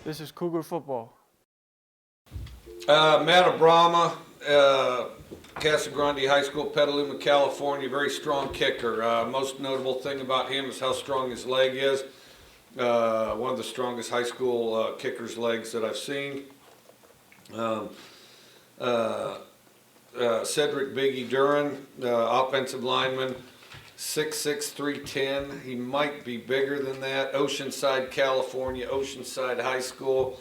This is Cougar Football. Matt Abrama, Casa Grande High School, Petaluma, California, very strong kicker. Most notable thing about him is how strong his leg is. One of the strongest high school kickers' legs that I've seen. Cedric Biggie Duran, offensive lineman, 6'6", 310. He might be bigger than that. Oceanside, California, Oceanside High School.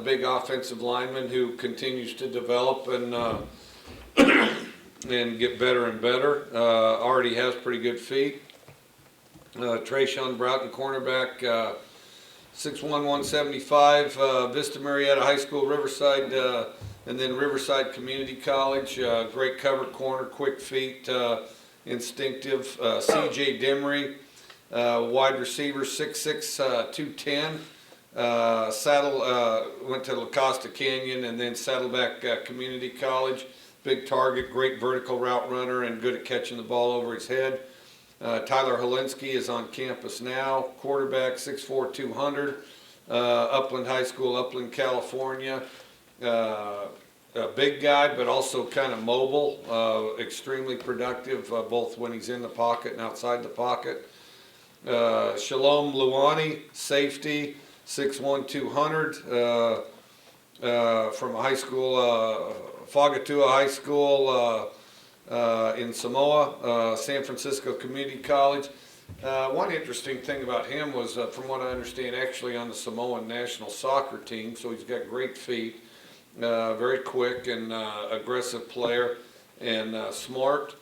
Big offensive lineman who continues to develop and get better and better. Already has pretty good feet. Trayshawn Broughton, cornerback, 6'1", 175. Vista Marietta High School, Riverside, and then Riverside Community College. Great cover corner, quick feet, instinctive. C.J. Demery, wide receiver, 6'6", 210. Went to La Costa Canyon and then Saddleback Community College. Big target, great vertical route runner, and good at catching the ball over his head. Tyler Helinski is on campus now. Quarterback, 6'4", 200. Upland High School, Upland, California. A big guy, but also kind of mobile. Extremely productive, both when he's in the pocket and outside the pocket. Shalom Luani, safety, 6'1", 200. From a high school, Fagatua High School in Samoa, San Francisco Community College. One interesting thing about him was, from what I understand, actually on the Samoan national soccer team, so he's got great feet, very quick and aggressive player, and smart.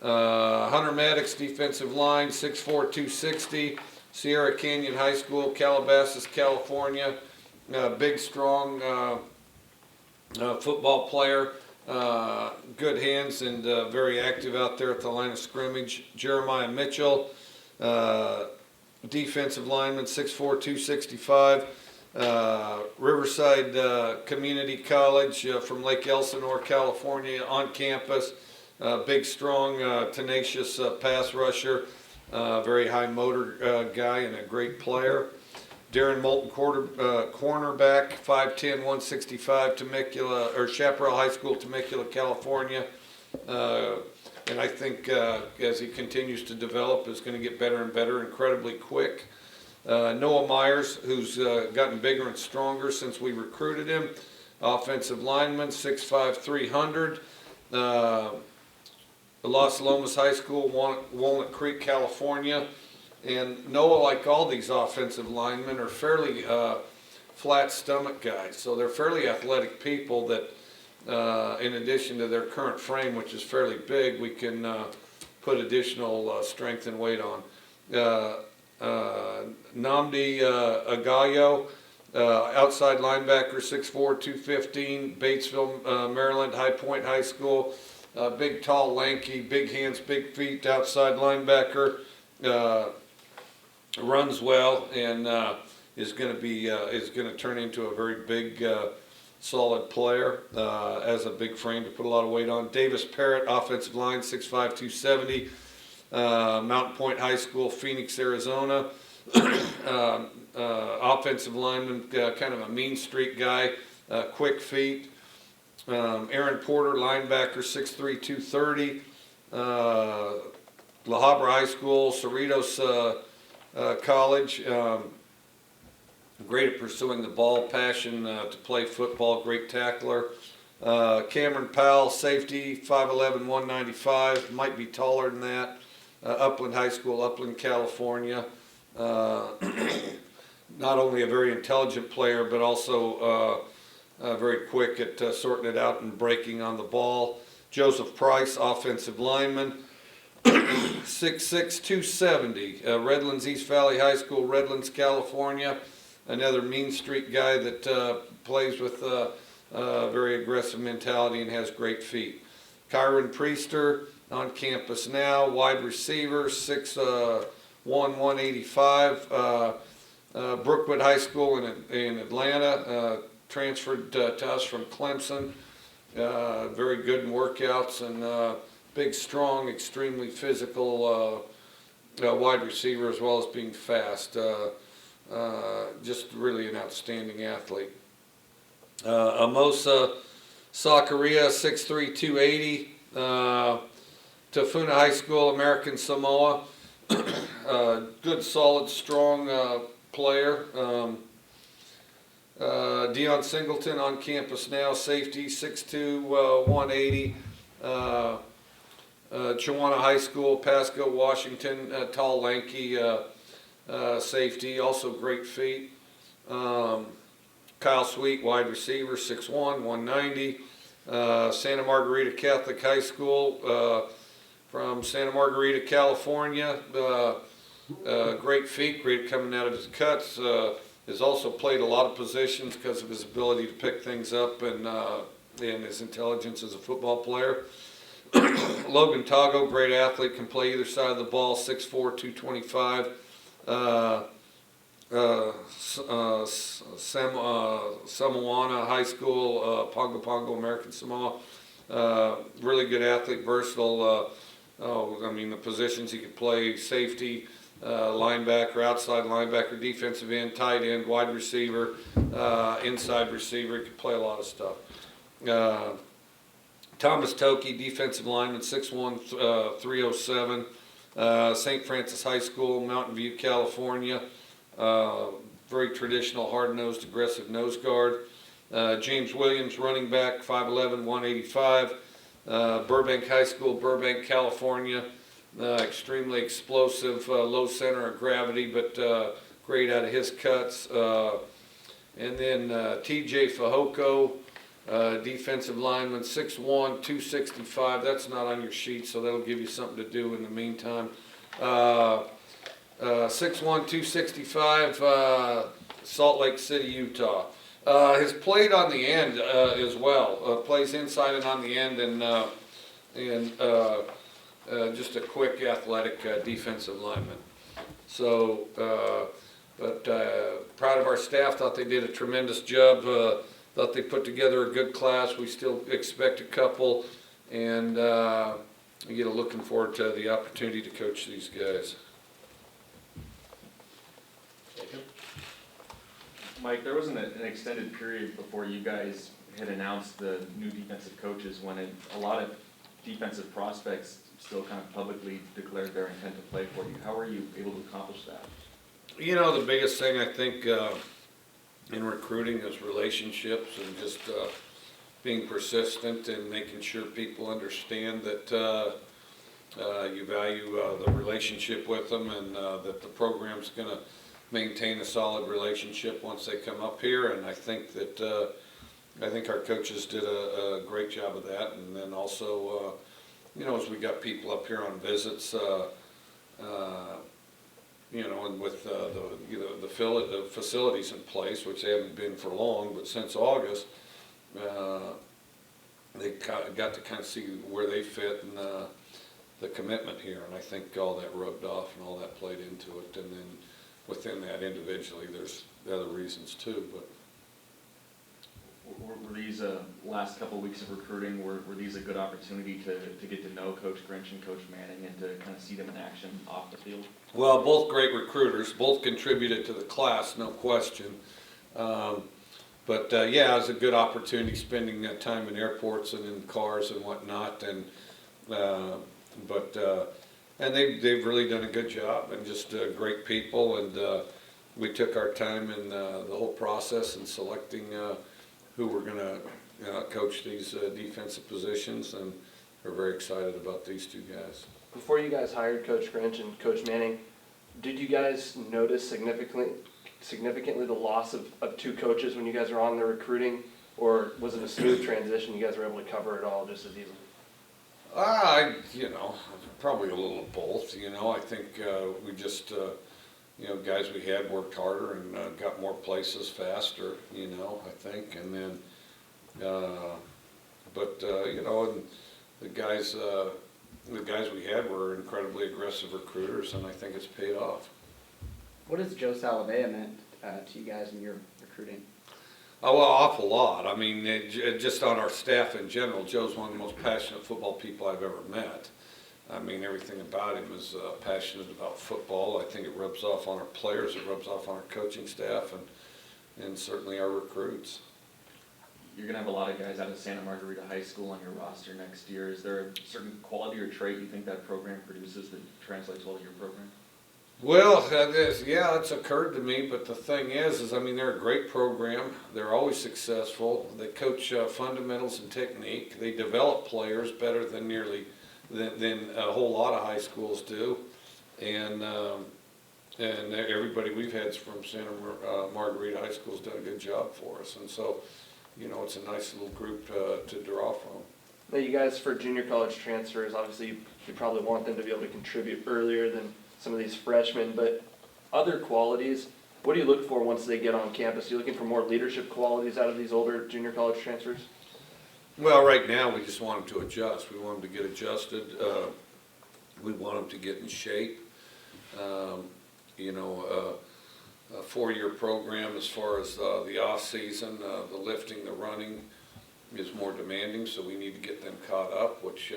Hunter Maddox, defensive line, 6'4", 260, Sierra Canyon High School, Calabasas, California. Big, strong football player. Good hands and very active out there at the line of scrimmage. Jeremiah Mitchell, defensive lineman, 6'4", 265. Riverside Community College from Lake Elsinore, California, on campus. Big, strong, tenacious pass rusher. Very high motor guy and a great player. Darren Moulton, cornerback, 5'10", 165, Temecula, or Chaparral High School, Temecula, California. And I think as he continues to develop, is going to get better and better, incredibly quick. Noah Myers, who's gotten bigger and stronger since we recruited him. Offensive lineman, 6'5", 300. Los Lomas High School, Walnut Creek, California. And Noah, like all these offensive linemen, are fairly flat stomach guys. So they're fairly athletic people that, in addition to their current frame, which is fairly big, we can put additional strength and weight on. Nnamdi Agayo, outside linebacker, 6'4", 215, Batesville, Maryland, High Point High School. Big, tall, lanky, big hands, big feet, outside linebacker. Runs well and is going to turn into a very big, solid player. Has a big frame to put a lot of weight on. Davis Parrott, offensive line, 6'5", 270. Mountain Point High School, Phoenix, Arizona. Offensive lineman, kind of a mean streak guy, quick feet. Aaron Porter, linebacker, 6'3", 230. La Habra High School, Cerritos College. Great at pursuing the ball, passion to play football, great tackler. Cameron Powell, safety, 5'11", 195, might be taller than that. Upland High School, Upland, California. Not only a very intelligent player, but also very quick at sorting it out and breaking on the ball. Joseph Price, offensive lineman, 6'6", 270. Redlands East Valley High School, Redlands, California. Another mean streak guy that plays with very aggressive mentality and has great feet. Kyron Priester, on campus now, wide receiver, 6'1", 185. Brookwood High School in Atlanta, transferred to us from Clemson. Very good in workouts and big, strong, extremely physical wide receiver, as well as being fast. just really an outstanding athlete. Amosa Sakaria, 6'3", 280. Tafuna High School, American Samoa. Good, solid, strong player. Dion Singleton on campus now, safety, 6'2", 180. Chiwana High School, Pasco, Washington, tall, lanky safety, also great feet. Kyle Sweet, wide receiver, 6'1", 190. Santa Margarita Catholic High School, from Santa Margarita, California. Great feet, great coming out of his cuts. Has also played a lot of positions because of his ability to pick things up and his intelligence as a football player. Logan Tago, great athlete, can play either side of the ball, 6'4", 225. Samoana High School, Pongo Pongo, American Samoa. Really good athlete, versatile. The positions he could play: safety, linebacker, outside linebacker, defensive end, tight end, wide receiver, inside receiver. He could play a lot of stuff. Thomas Toki, defensive lineman, 6'1", 307. St. Francis High School, Mountain View, California. Very traditional, hard-nosed, aggressive nose guard. James Williams, running back, 5'11", 185. Burbank High School, Burbank, California. Extremely explosive, low center of gravity, but great out of his cuts. And then TJ Fahoko, defensive lineman, 6'1", 265. That's not on your sheet, so that'll give you something to do in the meantime. 6'1", 265, Salt Lake City, Utah. Has played on the end as well. Plays inside and on the end, and just a quick, athletic defensive lineman. So, proud of our staff. Thought they did a tremendous job. Thought they put together a good class. We still expect a couple, and looking forward to the opportunity to coach these guys. Mike, there wasn't an extended period before you guys had announced the new defensive coaches when a lot of defensive prospects still kind of publicly declared their intent to play for you. How were you able to accomplish that? The biggest thing I think in recruiting is relationships and just being persistent and making sure people understand that you value the relationship with them, and that the program's going to maintain a solid relationship once they come up here. And I think that our coaches did a great job of that. And then also, as we got people up here on visits, and with the facilities in place, which they haven't been for long, but since August, they got to kind of see where they fit and the commitment here. And I think all that rubbed off and all that played into it. And then within that individually, there's other reasons too. But were these last couple of weeks of recruiting, were these a good opportunity to get to know Coach Grinch and Coach Manning and to kind of see them in action off the field? Well, both great recruiters, both contributed to the class, no question. But it was a good opportunity spending time in airports and in cars and whatnot. And they've really done a good job, and just great people. And we took our time in the whole process in selecting who we're going to coach these defensive positions, and we're very excited about these two guys. Before you guys hired Coach Grinch and Coach Manning, did you guys notice significantly the loss of two coaches when you guys were on the recruiting, or was it a smooth transition? You guys were able to cover it all just as easily? Probably a little of both. I think we just, guys we had worked harder and got more places faster. I think, and then, and the guys we had were incredibly aggressive recruiters, and I think it's paid off. What has Joe Salavea meant to you guys in your recruiting? Oh, well, awful lot. I mean, just on our staff in general, Joe's one of the most passionate football people I've ever met. I mean, everything about him is passionate about football. I think it rubs off on our players, it rubs off on our coaching staff, and certainly our recruits. You're gonna have a lot of guys out of Santa Margarita High School on your roster next year. Is there a certain quality or trait you think that program produces that translates well to your program? Well, it's occurred to me, but the thing is I mean, they're a great program. They're always successful. They coach fundamentals and technique. They develop players better than than a whole lot of high schools do, and everybody we've had from Santa Margarita High School's done a good job for us, and so, you know, it's a nice little group to draw from. Now, you guys, for junior college transfers, obviously you probably want them to be able to contribute earlier than some of these freshmen, but other qualities, what do you look for once they get on campus? Are you looking for more leadership qualities out of these older junior college transfers? Well, right now, we just want them to adjust. We want them to get adjusted. We want them to get in shape. You know, a 4-year program as far as the off-season, the lifting, the running is more demanding, so we need to get them caught up, which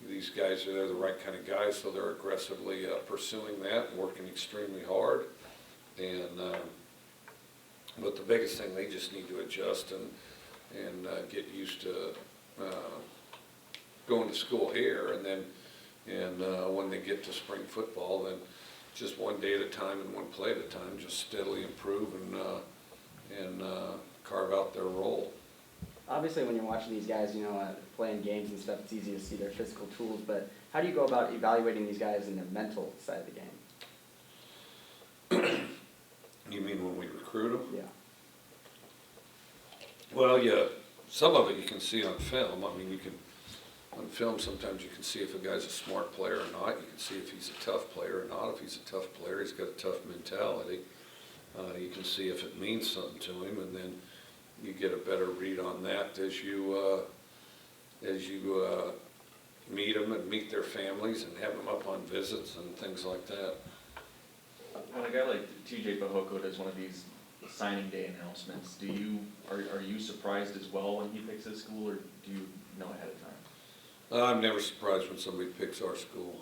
these guys they're the right kind of guys, so they're aggressively pursuing that and working extremely hard. And but the biggest thing, they just need to adjust and get used to going to school here, and then when they get to spring football, then just one day at a time and one play at a time, just steadily improve and carve out their role. Obviously, when you're watching these guys, you know, playing games and stuff, it's easy to see their physical tools, but how do you go about evaluating these guys in their mental side of the game? You mean when we recruit them? Yeah. Well, yeah, some of it you can see on film. I mean, on film sometimes you can see if a guy's a smart player or not. You can see if he's a tough player or not. If he's a tough player, he's got a tough mentality. You can see if it means something to him, and then you get a better read on that as you meet them and meet their families and have them up on visits and things like that. When a guy like TJ Pahoko does one of these signing day announcements, are you surprised as well when he picks his school, or do you know ahead of time? I'm never surprised when somebody picks our school.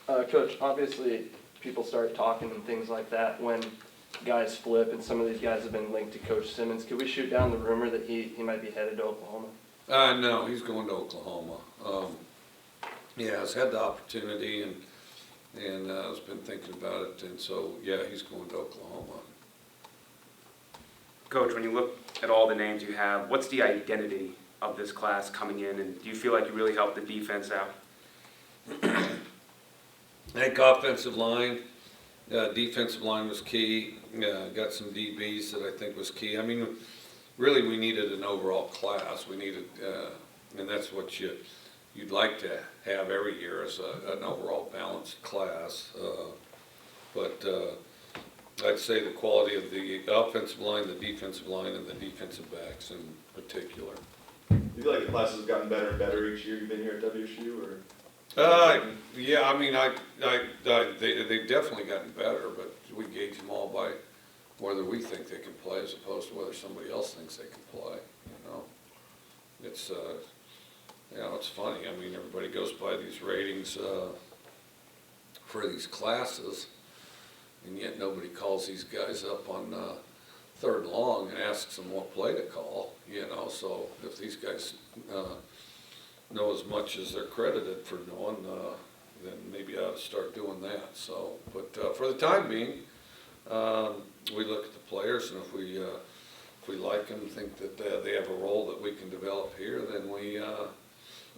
Coach, obviously people start talking and things like that when guys flip, and some of these guys have been linked to Coach Simmons. Could we shoot down the rumor that he might be headed to Oklahoma? No, he's going to Oklahoma. Yeah, has had the opportunity and has been thinking about it, and so, yeah, he's going to Oklahoma. Coach, when you look at all the names you have, what's the identity of this class coming in, and do you feel like you really helped the defense out? I think offensive line, defensive line was key. Got some DBs that I think was key. I mean, really we needed an overall class. We needed, and that's what you'd like to have every year is an overall balanced class. But I'd say the quality of the offensive line, the defensive line, and the defensive backs in particular. Do you feel like the class has gotten better and better each year you've been here at WSU, or? Yeah, I mean, they've definitely gotten better, but we gauge them all by whether we think they can play as opposed to whether somebody else thinks they can play, you know. It's, you know, it's funny. I mean, everybody goes by these ratings for these classes, and yet nobody calls these guys up on third and long and asks them what play to call, you know. So if these guys know as much as they're credited for knowing, then maybe I ought to start doing that. So, but for the time being, we look at the players, and if we like them, think that they have a role that we can develop here, then we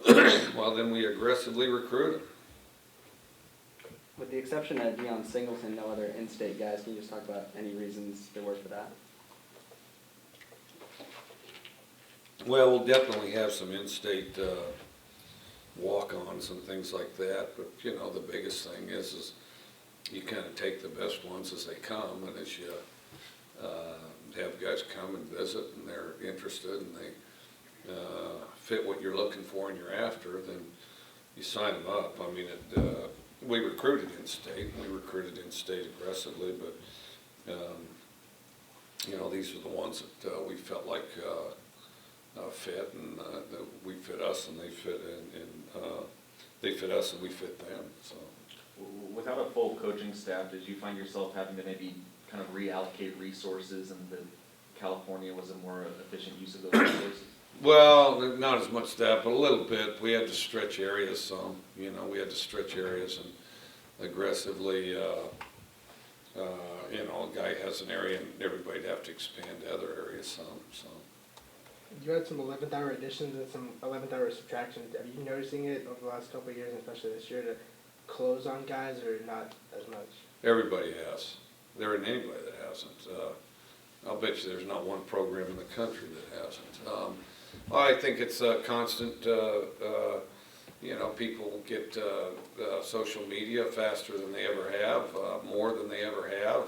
then we aggressively recruit them. With the exception of Deion Singleton, no other in-state guys, can you just talk about any reasons there were for that? Well, we'll definitely have some in-state walk-ons and things like that, but you know, the biggest thing is you kind of take the best ones as they come, and as you have guys come and visit and they're interested and they fit what you're looking for and you're after, then you sign them up. I mean, we recruited in-state, and we recruited in-state aggressively, but you know, these are the ones that we felt like fit, and that we fit us and they fit in they fit us and we fit them, so. Without a full coaching staff, did you find yourself having to maybe kind of reallocate resources, and that California was a more efficient use of those resources? Well, not as much that, but a little bit. We had to stretch areas some, you know, we had to stretch areas and aggressively, you know, a guy has an area and everybody'd have to expand to other areas some, so. You had some 11th hour additions and some 11th hour subtractions. Are you noticing it over the last couple of years, and especially this year, to close on guys, or not as much? Everybody has. There isn't anybody that hasn't. I'll bet you there's not one program in the country that hasn't. I think it's a constant, you know, people get social media faster than they ever have, more than they ever have.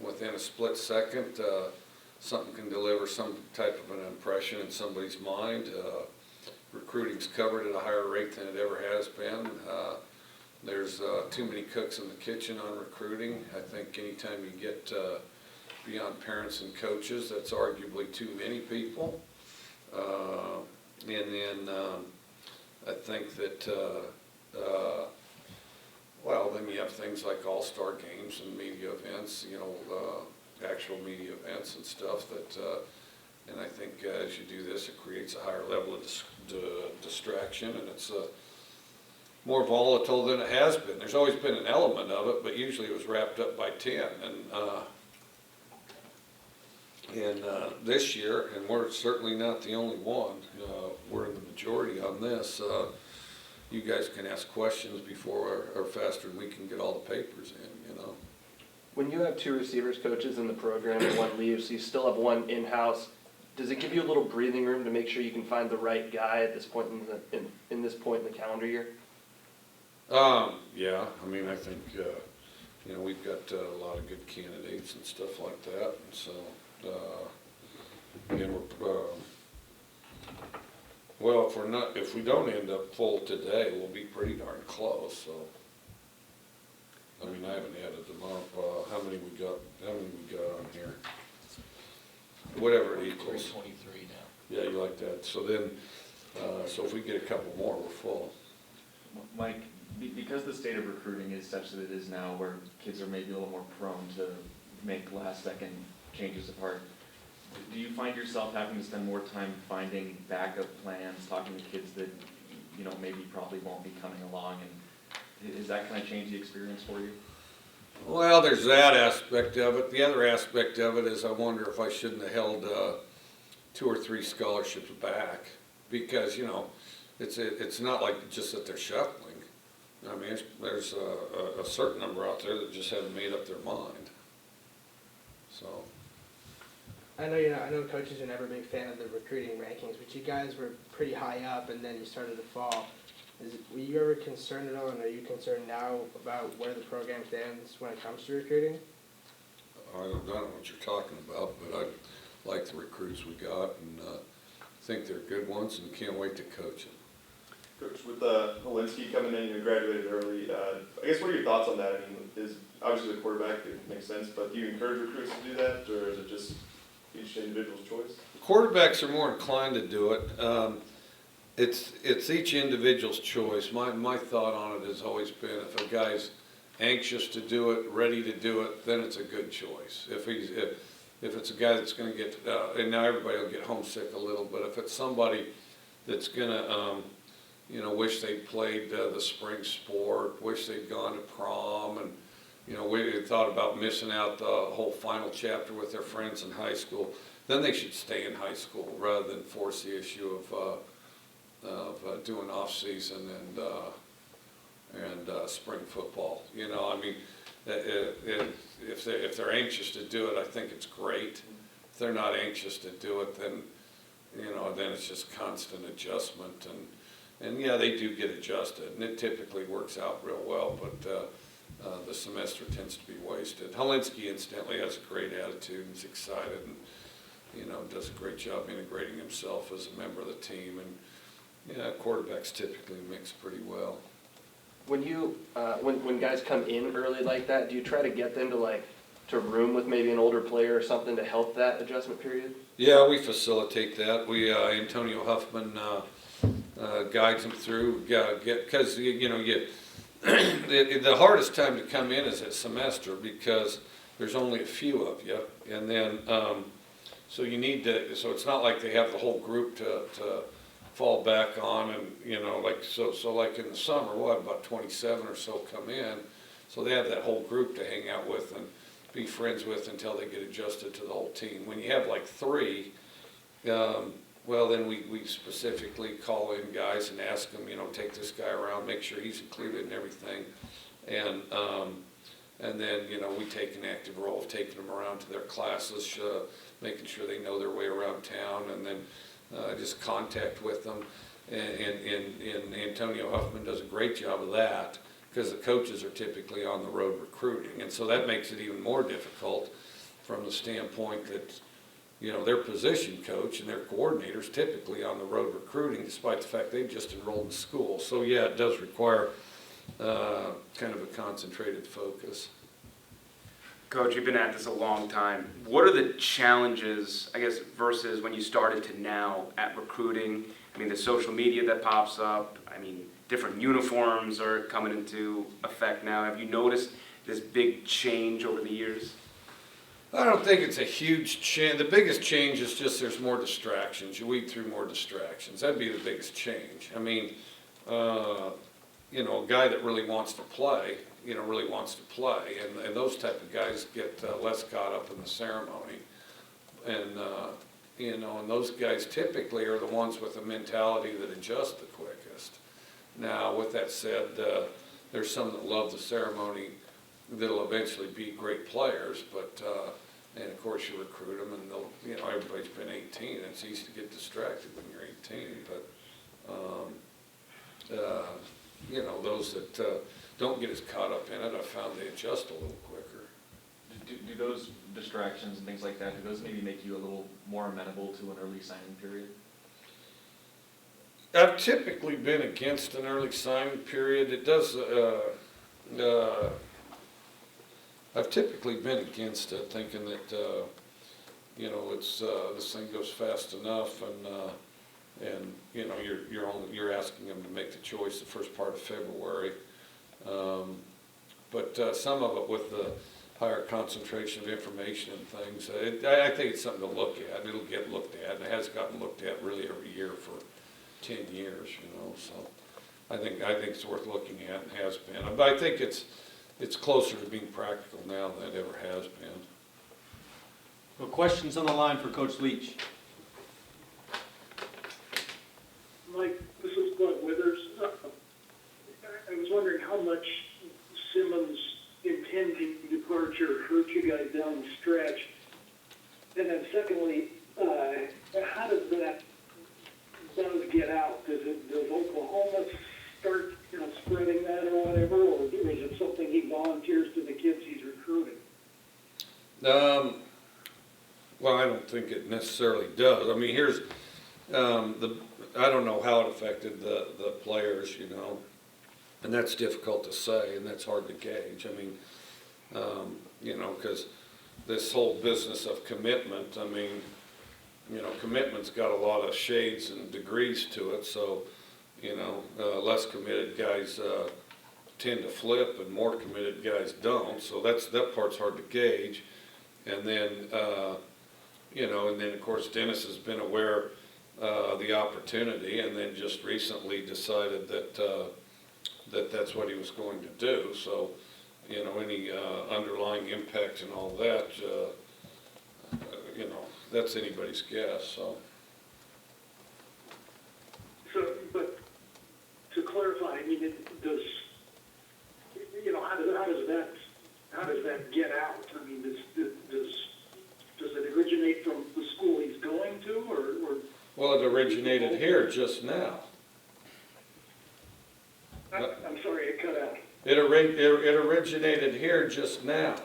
Within a split second, something can deliver some type of an impression in somebody's mind. Recruiting's covered at a higher rate than it ever has been. There's too many cooks in the kitchen on recruiting. I think anytime you get beyond parents and coaches, that's arguably too many people. And then I think that, well, then you have things like all-star games and media events, you know, actual media events and stuff that, and I think as you do this, it creates a higher level of distraction, and it's more volatile than it has been. There's always been an element of it, but usually it was wrapped up by 10. And this year, and we're certainly not the only one, we're in the majority on this, you guys can ask questions before or faster than we can get all the papers in, you know. When you have two receivers coaches in the program and one leaves, so you still have one in-house, does it give you a little breathing room to make sure you can find the right guy at this point in this point in the calendar year? Yeah, I mean, I think, you know, we've got a lot of good candidates and stuff like that, and so, and we're, well, if we don't end up full today, we'll be pretty darn close, so. I mean, I haven't added them up, how many we got on here? Whatever it equals. 323 now. Yeah, you like that, so then, so if we get a couple more, we're full. Mike, because the state of recruiting is such that it is now, where kids are maybe a little more prone to make last-second changes of heart, do you find yourself having to spend more time finding backup plans, talking to kids that, you know, maybe probably won't be coming along, and is that kind of change the experience for you? Well, there's that aspect of it. The other aspect of it is I wonder if I shouldn't have held 2 or 3 scholarships back, because, you know, it's not like just that they're shuffling. I mean, there's a certain number out there that just haven't made up their mind. So. I know coaches are never a big fan of the recruiting rankings, but you guys were pretty high up, and then you started to fall. Were you ever concerned at all, and are you concerned now about where the program stands when it comes to recruiting? I don't know what you're talking about, but I like the recruits we got, and think they're good ones, and can't wait to coach them. Coach, with Helinski coming in, you graduated early, I guess what are your thoughts on that? I mean, is obviously the quarterback, it makes sense, but do you encourage recruits to do that, or is it just each individual's choice? Quarterbacks are more inclined to do it. It's each individual's choice. My thought on it has always been, if a guy's anxious to do it, ready to do it, then it's a good choice. If it's a guy that's going to get, and now everybody will get homesick a little, but if it's somebody that's going to, you know, wish they'd played the spring sport, wish they'd gone to prom, and, you know, we thought about missing out the whole final chapter with their friends in high school, then they should stay in high school rather than force the issue of doing off season and spring football. You know, I mean, if they're anxious to do it, I think it's great. If they're not anxious to do it, then, you know, then it's just constant adjustment, and yeah, they do get adjusted, and it typically works out real well, but the semester tends to be wasted. Helinski incidentally has a great attitude and is excited, and, you know, does a great job integrating himself as a member of the team, and yeah, quarterbacks typically mix pretty well. When you when guys come in early like that, do you try to get them to room with maybe an older player or something to help that adjustment period? Yeah, we facilitate that. We Antonio Huffman guides them through, because, the hardest time to come in is at semester because there's only a few of you. And then, so you need to, so it's not like they have the whole group to fall back on and, like, so like in the summer, we'll have about 27 or so come in. So they have that whole group to hang out with and be friends with until they get adjusted to the whole team. When you have like 3, well, then we specifically call in guys and ask them, take this guy around, make sure he's included in everything. And then, we take an active role of taking them around to their classes, making sure they know their way around town, and then just contact with them. And Antonio Huffman does a great job of that because the coaches are typically on the road recruiting. And so that makes it even more difficult from the standpoint that their position coach and their coordinator's typically on the road recruiting, despite the fact they've just enrolled in school. So yeah, it does require kind of a concentrated focus. Coach, you've been at this a long time. What are the challenges, I guess, versus when you started to now at recruiting? I mean, the social media that pops up, different uniforms are coming into effect now. Have you noticed this big change over the years? I don't think it's a huge change. The biggest change is just there's more distractions. You weed through more distractions. That'd be the biggest change. A guy that really wants to play, really wants to play. And those type of guys get less caught up in the ceremony. And, and those guys typically are the ones with a mentality that adjust the quickest. Now, with that said, there's some that love the ceremony that'll eventually be great players, but and of course you recruit them, and they'll, everybody's been 18. It's easy to get distracted when you're 18, but those that don't get as caught up in it, I've found they adjust a little quicker. Do those distractions and things like that, do those maybe make you a little more amenable to an early signing period? I've typically been against an early signing period. It does. I've typically been against it, thinking that it's this thing goes fast enough, and you're asking them to make the choice the first part of February. But some of it with the higher concentration of information and things, I think it's something to look at. It'll get looked at, and it has gotten looked at really every year for 10 years, so I think it's worth looking at and has been. But I think it's closer to being practical now than it ever has been. Well, questions on the line for Coach Leach? Mike, this is Bud Withers. I was wondering how much Simmons' impending departure hurt you guys down the stretch. And then secondly, how does that buzz get out? Does Oklahoma start spreading that or whatever, or is it something he volunteers to the kids he's recruiting? Well, I don't think it necessarily does. Here's I don't know how it affected the players, and that's difficult to say, and that's hard to gauge. Because this whole business of commitment, commitment's got a lot of shades and degrees to it, so, less committed guys tend to flip and more committed guys don't, so that part's hard to gauge. And then, of course Dennis has been aware of the opportunity and then just recently decided that that's what he was going to do, so, any underlying impact and all that, that's anybody's guess, so. So, but to clarify, how does that get out? Does it originate from the school he's going to, or? Well, it originated here just now. I'm sorry, it cut out. It originated here just now.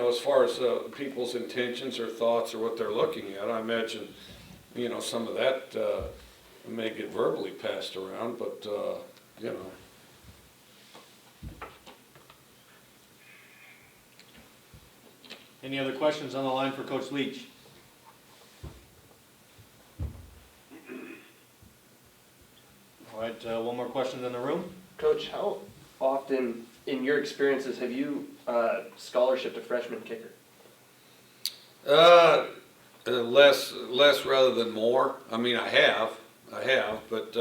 As far as people's intentions or thoughts or what they're looking at, I imagine, some of that may get verbally passed around, but, Any other questions on the line for Coach Leach? one more question in the room? Coach, how often, in your experiences, have you scholarshiped a freshman kicker? Less rather than more. I mean, I have, but,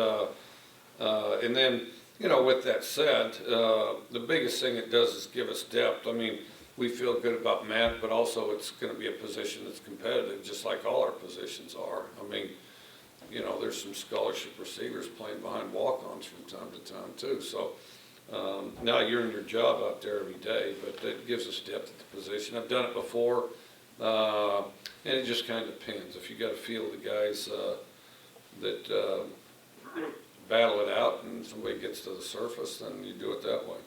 and then, you know, with that said, the biggest thing it does is give us depth. I mean, we feel good about Matt, but also it's gonna be a position that's competitive, just like all our positions are. I mean, you know, there's some scholarship receivers playing behind walk-ons from time to time too, so, now you're in your job out there every day, but it gives us depth at the position. I've done it before, and it just kind of depends. If you got to feel the guys that battle it out and somebody gets to the surface, then you do it that way.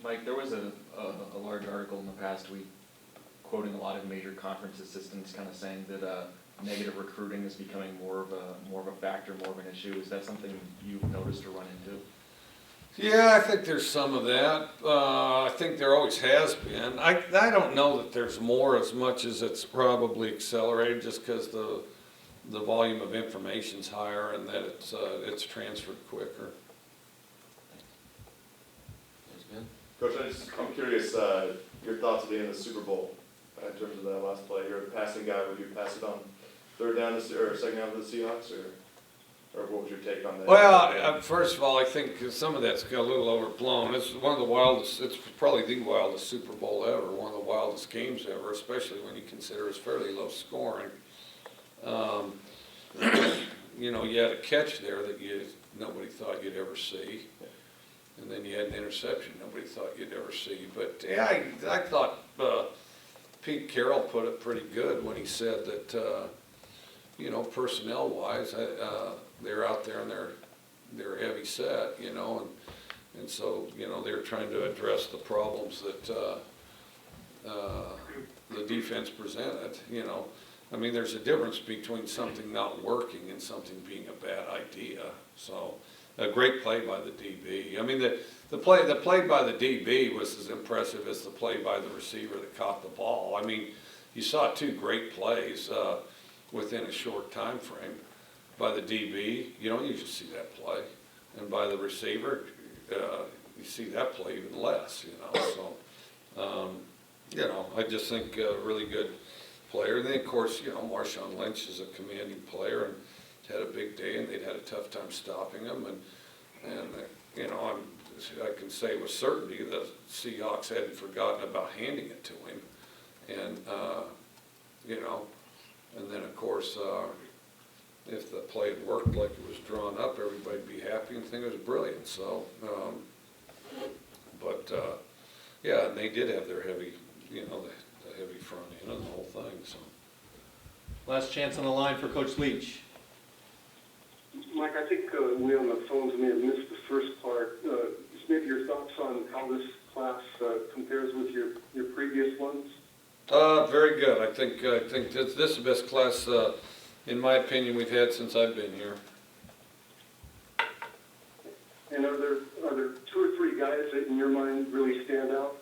Mike, there was a large article in the past week quoting a lot of major conference assistants kind of saying that negative recruiting is becoming more of a factor, more of an issue. Is that something you've noticed or run into? Yeah, I think there's some of that. I think there always has been. I don't know that there's more as much as it's probably accelerated just because the volume of information's higher and that it's transferred quicker. Coach, I'm curious, your thoughts at the end of the Super Bowl in terms of that last play. You're a passing guy. Would you pass it on third down or second down to the Seahawks, or what was your take on that? Well, first of all, I think some of that's got a little overblown. It's one of the wildest, it's probably the wildest Super Bowl ever, one of the wildest games ever, especially when you consider it's fairly low scoring. You know, you had a catch there that nobody thought you'd ever see. And then you had an interception nobody thought you'd ever see. But yeah, I thought Pete Carroll put it pretty good when he said that, you know, personnel-wise, they're out there and they're heavy set, you know, and so, you know, they're trying to address the problems that the defense presented, you know. I mean, there's a difference between something not working and something being a bad idea. So, a great play by the DB. I mean, the play by the DB was as impressive as the play by the receiver that caught the ball. I mean, you saw two great plays within a short time frame. By the DB, you don't usually see that play, and by the receiver, you see that play even less. You know, so you know, I just think a really good player. And then of course, you know, Marshawn Lynch is a commanding player and had a big day, and they'd had a tough time stopping him. And you know, I can say with certainty the Seahawks hadn't forgotten about handing it to him, and you know, and then of course, if the play had worked like it was drawn up, everybody'd be happy and think it was brilliant. So, yeah, and they did have their heavy, you know, the heavy front end and the whole thing. So, Last chance on the line for Coach Leach. Mike, I think we on the phones may have missed the first part. Just maybe your thoughts on how this class compares with your previous ones? Very good. I think this is the best class, in my opinion, we've had since I've been here. And are there two or three guys that in your mind really stand out?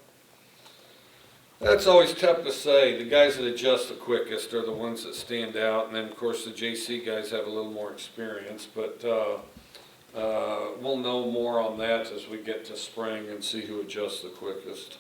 That's always tough to say. The guys that adjust the quickest are the ones that stand out, and then of course the JC guys have a little more experience, but we'll know more on that as we get to spring and see who adjusts the quickest.